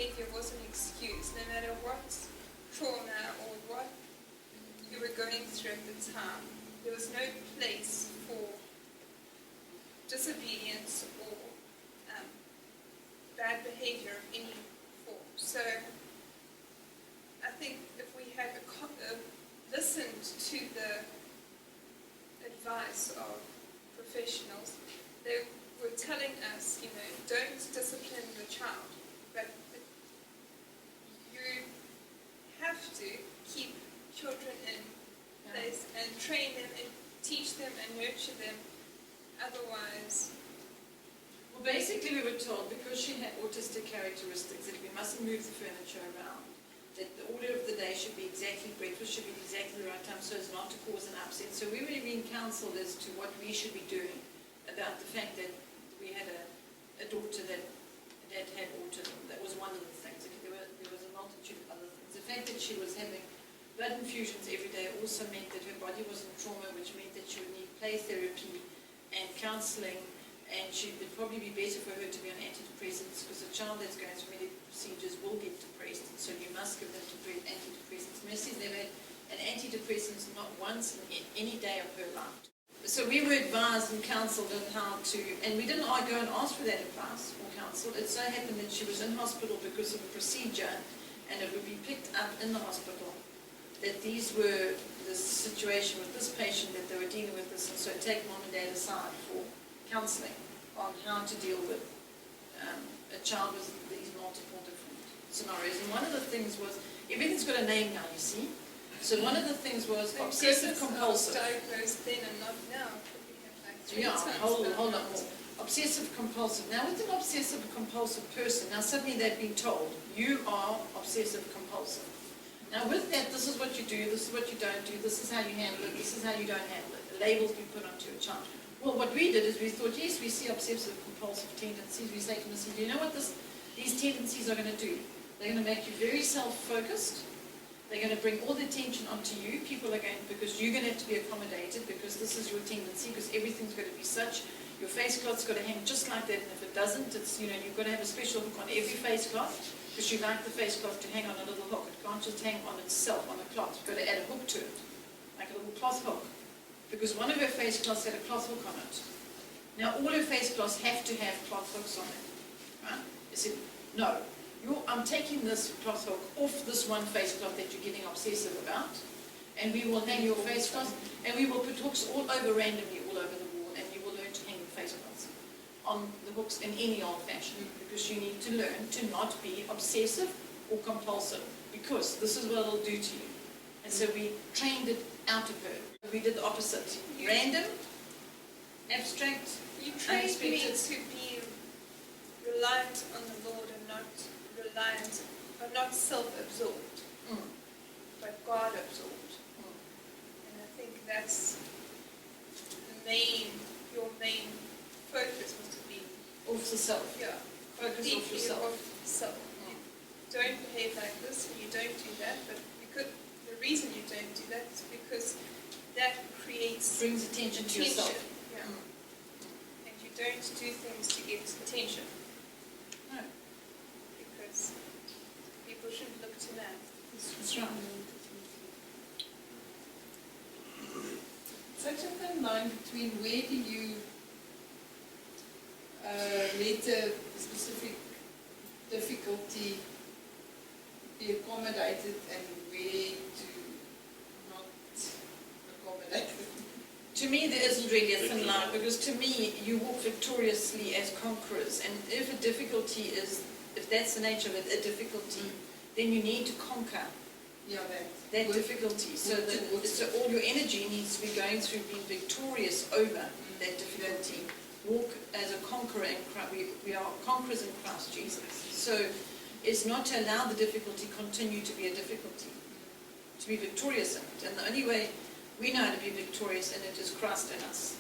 behavior was an excuse, no matter what trauma or what you were going through at the time. There was no place for disobedience or bad behavior of any form. So I think if we had listened to the advice of professionals, they were telling us, don't discipline the child, but you have to keep children in place and train them and teach them and nurture them. Otherwise, well, basically we were told, because she had autistic characteristics, that we mustn't move the furniture around, that the order of the day should be exactly, breakfast should be exactly the right time so as not to cause an upset. So we were being counselled as to what we should be doing about the fact that we had a daughter that had autism. That was one of the things. There was a multitude of other things. The fact that she was having blood infusions every day also meant that her body was in trauma, which meant that she would need play therapy and counselling, and it would probably be better for her to be on antidepressants, because a child that's going through medical procedures will get depressed, and so you must give them antidepressants. Mercy's never had an antidepressant, not once in any day of her life. So we were advised and counselled on how to, and we didn't go and ask for that advice or counsel. It so happened that she was in hospital because of a procedure, and it would be picked up in the hospital that these were the situation with this patient, that they were dealing with this, and so take mom and dad aside for counselling on how to deal with a child with these multiple different scenarios. And one of the things was, everything's got a name now, you see. So one of the things was obsessive compulsive. Diagnosed then and not now. We have like 3 times hold on more. Obsessive compulsive. Now with an obsessive compulsive person, now suddenly they've been told, you are obsessive compulsive. Now with that, this is what you do, this is what you don't do, this is how you handle it, this is how you don't handle it. The labels you put onto a child. Well, what we did is we thought, yes, we see obsessive compulsive tendencies. We say to them, do you know what these tendencies are going to do? They're going to make you very self-focused. They're going to bring all the attention onto you. People are going, because you're going to have to be accommodated, because this is your tendency, because everything's going to be such. Your face cloth's got to hang just like that, and if it doesn't, it's, you've got to have a special hook on every face cloth, because you like the face cloth to hang on a little hook. It can't just hang on itself on a cloth. You've got to add a hook to it, like a little cloth hook, because one of her face cloths had a cloth hook on it. Now all her face cloths have to have cloth hooks on it, right? I said, no. I'm taking this cloth hook off this one face cloth that you're getting obsessive about, and we will hang your face cloth, and we will put hooks all over randomly, all over the wall, and you will learn to hang your face cloths on the hooks in any old fashion, because you need to learn to not be obsessive or compulsive, because this is what it'll do to you. And so we trained it out of her. We did the opposite. Random, abstract, you trained me unexpected. to be reliant on the Lord and not reliant, or not self-absorbed, but God-absorbed. And I think that's your main focus was to be Off the self. Yeah, Focus off yourself. Off self. You don't behave like this, and you don't do that, but because the reason you don't do that is because that brings attention to yourself. Yeah. And you don't do things to get attention. No. Because people shouldn't look to man. That's right. Such a thin line between where do you let a specific difficulty be accommodated and where to not accommodate it. To me, there isn't really a thin line, because to me, you walk victoriously as conquerors. And if a difficulty is, if that's the nature of it, a difficulty, then you need to conquer that difficulty. So all your energy needs to be going through being victorious over that difficulty. Walk as a conqueror in Christ. We are conquerors in Christ Jesus. So it's not to allow the difficulty continue to be a difficulty, to be victorious in it. And the only way we know how to be victorious in it is Christ in us.